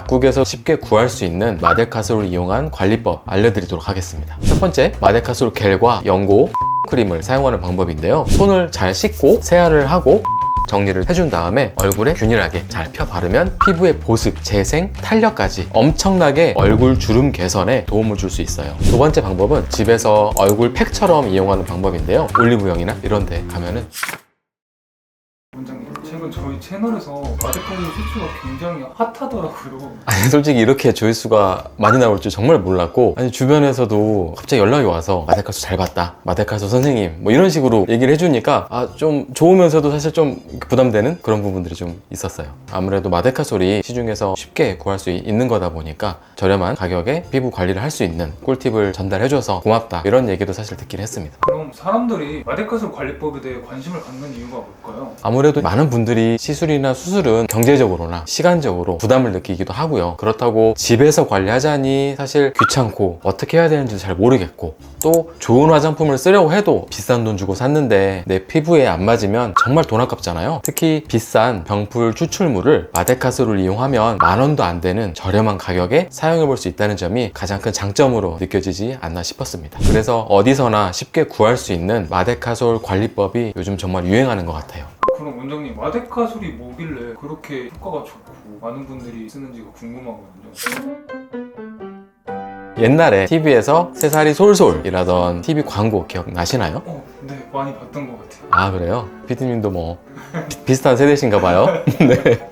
약국에서 쉽게 구할 수 있는 마데카솔을 이용한 관리법 알려드리도록 하겠습니다. 첫 번째, 마데카솔 겔과 연고 크림을 사용하는 방법인데요. 손을 잘 씻고 세안을 하고 정리를 해준 다음에 얼굴에 균일하게 잘 펴 바르면 피부의 보습, 재생, 탄력까지 엄청나게 얼굴 주름 개선에 도움을 줄 수 있어요. 두 번째 방법은 집에서 얼굴 팩처럼 이용하는 방법인데요. 올리브영이나 이런 데 가면은 원장님, 최근 저희 채널에서 마데카솔 수치가 굉장히 핫하더라고요. 아니 솔직히 이렇게 조회수가 많이 나올 줄 정말 몰랐고, 아니 주변에서도 갑자기 연락이 와서 마데카솔 잘 봤다, 마데카솔 선생님 뭐 이런 식으로 얘기를 해주니까 좀 좋으면서도 사실 좀 부담되는 그런 부분들이 좀 있었어요. 아무래도 마데카솔이 시중에서 쉽게 구할 수 있는 거다 보니까 저렴한 가격에 피부 관리를 할 수 있는 꿀팁을 전달해줘서 고맙다, 이런 얘기도 사실 듣긴 했습니다. 그럼 사람들이 마데카솔 관리법에 대해 관심을 갖는 이유가 뭘까요? 아무래도 많은 분들이 시술이나 수술은 경제적으로나 시간적으로 부담을 느끼기도 하고요. 그렇다고 집에서 관리하자니 사실 귀찮고 어떻게 해야 되는지 잘 모르겠고, 또 좋은 화장품을 쓰려고 해도 비싼 돈 주고 샀는데 내 피부에 안 맞으면 정말 돈 아깝잖아요. 특히 비싼 병풀 추출물을 마데카솔을 이용하면 10,000원도 안 되는 저렴한 가격에 사용해 볼 수 있다는 점이 가장 큰 장점으로 느껴지지 않나 싶었습니다. 그래서 어디서나 쉽게 구할 수 있는 마데카솔 관리법이 요즘 정말 유행하는 것 같아요. 그럼 원장님, 마데카솔이 뭐길래 그렇게 효과가 좋고 많은 분들이 쓰는지가 궁금하거든요. 옛날에 TV에서 새살이 솔솔이라던 TV 광고 기억나시나요? 네, 많이 봤던 것 같아요. 아 그래요? 피디님도 뭐 비슷한 세대신가 봐요. 네.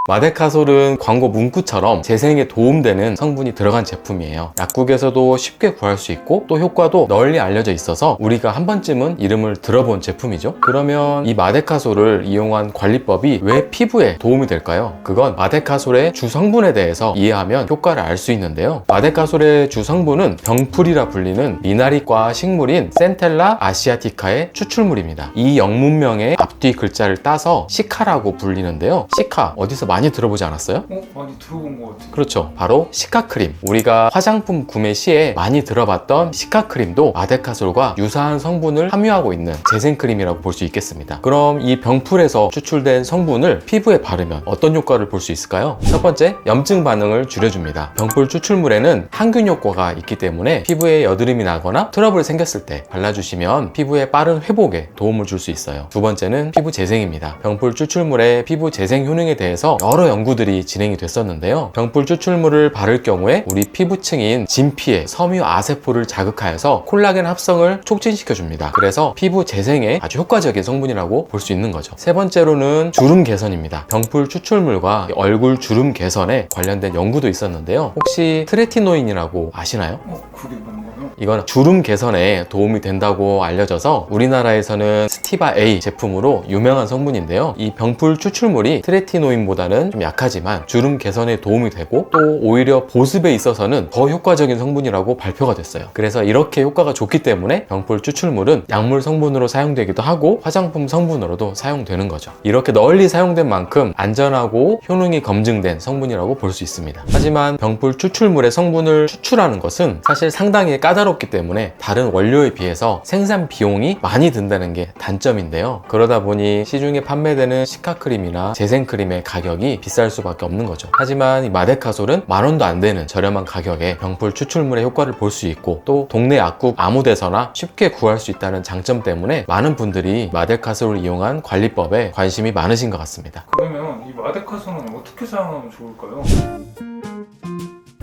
마데카솔은 광고 문구처럼 재생에 도움되는 성분이 들어간 제품이에요. 약국에서도 쉽게 구할 수 있고 또 효과도 널리 알려져 있어서 우리가 한 번쯤은 이름을 들어본 제품이죠. 그러면 이 마데카솔을 이용한 관리법이 왜 피부에 도움이 될까요? 그건 마데카솔의 주성분에 대해서 이해하면 효과를 알 수 있는데요. 마데카솔의 주성분은 병풀이라 불리는 미나리과 식물인 센텔라 아시아티카의 추출물입니다. 이 영문명의 앞뒤 글자를 따서 시카라고 불리는데요. 시카, 어디서 많이 들어보지 않았어요? 많이 들어본 것 같아요. 그렇죠. 바로 시카크림. 우리가 화장품 구매 시에 많이 들어봤던 시카크림도 마데카솔과 유사한 성분을 함유하고 있는 재생크림이라고 볼 수 있겠습니다. 그럼 이 병풀에서 추출된 성분을 피부에 바르면 어떤 효과를 볼 수 있을까요? 첫 번째, 염증 반응을 줄여줍니다. 병풀 추출물에는 항균 효과가 있기 때문에 피부에 여드름이 나거나 트러블이 생겼을 때 발라주시면 피부의 빠른 회복에 도움을 줄 수 있어요. 두 번째는 피부 재생입니다. 병풀 추출물의 피부 재생 효능에 대해서 여러 연구들이 진행이 됐었는데요. 병풀 추출물을 바를 경우에 우리 피부층인 진피의 섬유 아세포를 자극하여서 콜라겐 합성을 촉진시켜줍니다. 그래서 피부 재생에 아주 효과적인 성분이라고 볼 수 있는 거죠. 세 번째로는 주름 개선입니다. 병풀 추출물과 얼굴 주름 개선에 관련된 연구도 있었는데요. 혹시 트레티노인이라고 아시나요? 그게 뭔가요? 이건 주름 개선에 도움이 된다고 알려져서 우리나라에서는 스티바 A 제품으로 유명한 성분인데요. 이 병풀 추출물이 트레티노인보다는 좀 약하지만 주름 개선에 도움이 되고 또 오히려 보습에 있어서는 더 효과적인 성분이라고 발표가 됐어요. 그래서 이렇게 효과가 좋기 때문에 병풀 추출물은 약물 성분으로 사용되기도 하고 화장품 성분으로도 사용되는 거죠. 이렇게 널리 사용된 만큼 안전하고 효능이 검증된 성분이라고 볼 수 있습니다. 하지만 병풀 추출물의 성분을 추출하는 것은 사실 상당히 까다롭기 때문에 다른 원료에 비해서 생산 비용이 많이 든다는 게 단점인데요. 그러다 보니 시중에 판매되는 시카크림이나 재생크림의 가격이 비쌀 수밖에 없는 거죠. 하지만 이 마데카솔은 10,000원도 안 되는 저렴한 가격에 병풀 추출물의 효과를 볼 수 있고 또 동네 약국 아무 데서나 쉽게 구할 수 있다는 장점 때문에 많은 분들이 마데카솔을 이용한 관리법에 관심이 많으신 것 같습니다. 그러면 이 마데카솔은 어떻게 사용하면 좋을까요?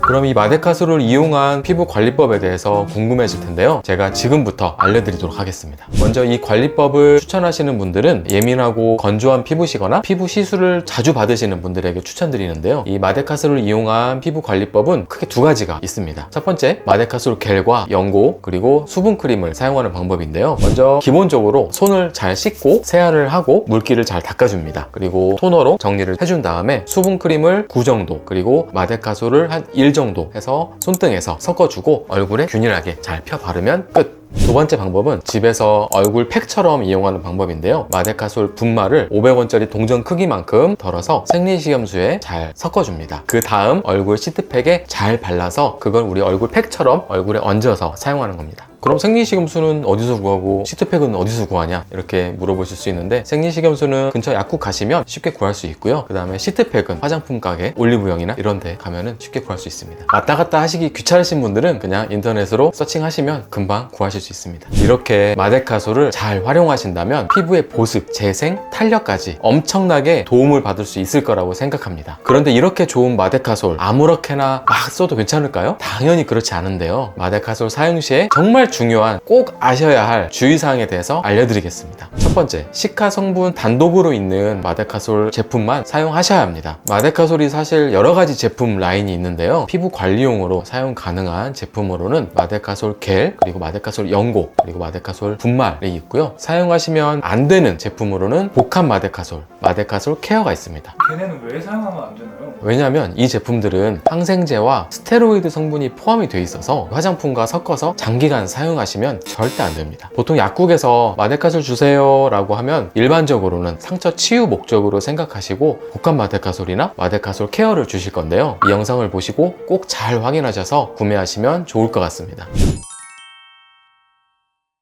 그럼 이 마데카솔을 이용한 피부 관리법에 대해서 궁금해질 텐데요. 제가 지금부터 알려드리도록 하겠습니다. 먼저 이 관리법을 추천하시는 분들은 예민하고 건조한 피부시거나 피부 시술을 자주 받으시는 분들에게 추천드리는데요. 이 마데카솔을 이용한 피부 관리법은 크게 두 가지가 있습니다. 첫 번째, 마데카솔 겔과 연고 그리고 수분크림을 사용하는 방법인데요. 먼저 기본적으로 손을 잘 씻고 세안을 하고 물기를 잘 닦아줍니다. 그리고 토너로 정리를 해준 다음에 수분크림을 9 정도 그리고 마데카솔을 한 1 정도 해서 손등에서 섞어주고 얼굴에 균일하게 잘 펴 바르면 끝! 두 번째 방법은 집에서 얼굴 팩처럼 이용하는 방법인데요. 마데카솔 분말을 500원짜리 동전 크기만큼 덜어서 생리식염수에 잘 섞어줍니다. 그 다음 얼굴 시트팩에 잘 발라서 그걸 우리 얼굴 팩처럼 얼굴에 얹어서 사용하는 겁니다. 그럼 생리식염수는 어디서 구하고 시트팩은 어디서 구하냐 이렇게 물어보실 수 있는데, 생리식염수는 근처 약국 가시면 쉽게 구할 수 있고요. 그 다음에 시트팩은 화장품 가게, 올리브영이나 이런 데 가면은 쉽게 구할 수 있습니다. 왔다 갔다 하시기 귀찮으신 분들은 그냥 인터넷으로 서칭하시면 금방 구하실 수 있습니다. 이렇게 마데카솔을 잘 활용하신다면 피부의 보습, 재생, 탄력까지 엄청나게 도움을 받을 수 있을 거라고 생각합니다. 그런데 이렇게 좋은 마데카솔 아무렇게나 막 써도 괜찮을까요? 당연히 그렇지 않은데요. 마데카솔 사용 시에 정말 중요한 꼭 아셔야 할 주의사항에 대해서 알려드리겠습니다. 첫 번째, 시카 성분 단독으로 있는 마데카솔 제품만 사용하셔야 합니다. 마데카솔이 사실 여러 가지 제품 라인이 있는데요. 피부 관리용으로 사용 가능한 제품으로는 마데카솔 겔, 그리고 마데카솔 연고, 그리고 마데카솔 분말이 있고요. 사용하시면 안 되는 제품으로는 복합 마데카솔, 마데카솔 케어가 있습니다. 걔네는 왜 사용하면 안 되나요? 왜냐하면 이 제품들은 항생제와 스테로이드 성분이 포함이 되어 있어서 화장품과 섞어서 장기간 사용하시면 절대 안 됩니다. 보통 약국에서 마데카솔 주세요 라고 하면 일반적으로는 상처 치유 목적으로 생각하시고 복합 마데카솔이나 마데카솔 케어를 주실 건데요. 이 영상을 보시고 꼭 잘 확인하셔서 구매하시면 좋을 것 같습니다.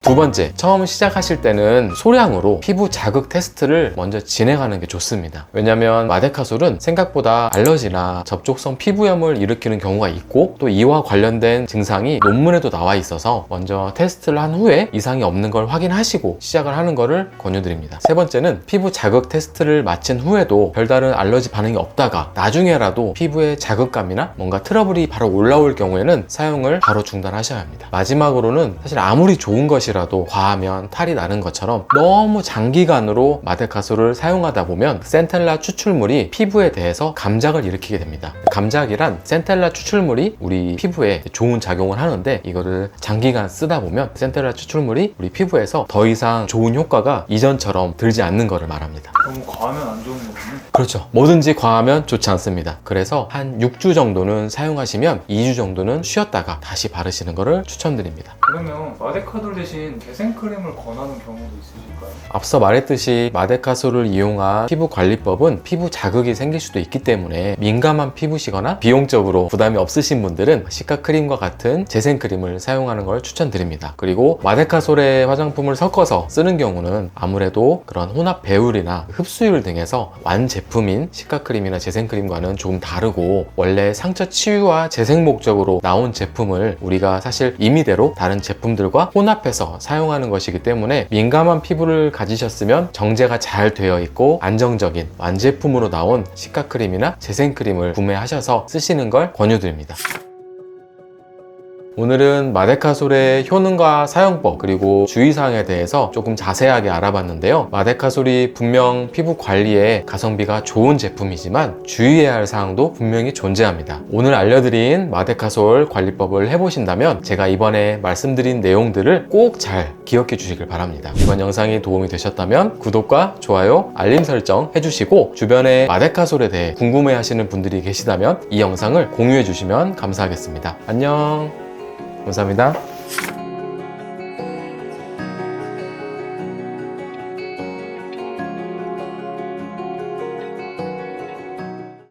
두 번째, 처음 시작하실 때는 소량으로 피부 자극 테스트를 먼저 진행하는 게 좋습니다. 왜냐면 마데카솔은 생각보다 알러지나 접촉성 피부염을 일으키는 경우가 있고, 또 이와 관련된 증상이 논문에도 나와 있어서 먼저 테스트를 한 후에 이상이 없는 걸 확인하시고 시작을 하는 것을 권유드립니다. 세 번째는 피부 자극 테스트를 마친 후에도 별다른 알러지 반응이 없다가 나중에라도 피부에 자극감이나 뭔가 트러블이 바로 올라올 경우에는 사용을 바로 중단하셔야 합니다. 마지막으로는 사실 아무리 좋은 것이라도 과하면 탈이 나는 것처럼 너무 장기간으로 마데카솔을 사용하다 보면 센텔라 추출물이 피부에 대해서 감작을 일으키게 됩니다. 감작이란 센텔라 추출물이 우리 피부에 좋은 작용을 하는데, 이거를 장기간 쓰다 보면 센텔라 추출물이 우리 피부에서 더 이상 좋은 효과가 이전처럼 들지 않는 것을 말합니다. 너무 과하면 안 좋은 거군요. 그렇죠. 뭐든지 과하면 좋지 않습니다. 그래서 한 6주 정도는 사용하시면 2주 정도는 쉬었다가 다시 바르시는 것을 추천드립니다. 그러면 마데카솔 대신 재생크림을 권하는 경우도 있으실까요? 앞서 말했듯이 마데카솔을 이용한 피부 관리법은 피부 자극이 생길 수도 있기 때문에 민감한 피부시거나 비용적으로 부담이 없으신 분들은 시카크림과 같은 재생크림을 사용하는 걸 추천드립니다. 그리고 마데카솔에 화장품을 섞어서 쓰는 경우는 아무래도 그런 혼합 배율이나 흡수율 등에서 완제품인 시카크림이나 재생크림과는 조금 다르고, 원래 상처 치유와 재생 목적으로 나온 제품을 우리가 사실 임의대로 다른 제품들과 혼합해서 사용하는 것이기 때문에 민감한 피부를 가지셨으면 정제가 잘 되어 있고 안정적인 완제품으로 나온 시카크림이나 재생크림을 구매하셔서 쓰시는 걸 권유드립니다. 오늘은 마데카솔의 효능과 사용법, 그리고 주의사항에 대해서 조금 자세하게 알아봤는데요. 마데카솔이 분명 피부 관리에 가성비가 좋은 제품이지만 주의해야 할 사항도 분명히 존재합니다. 오늘 알려드린 마데카솔 관리법을 해보신다면 제가 이번에 말씀드린 내용들을 꼭 잘 기억해 주시길 바랍니다. 이번 영상이 도움이 되셨다면 구독과 좋아요, 알림 설정 해주시고, 주변에 마데카솔에 대해 궁금해 하시는 분들이 계시다면 이 영상을 공유해 주시면 감사하겠습니다. 안녕. 감사합니다.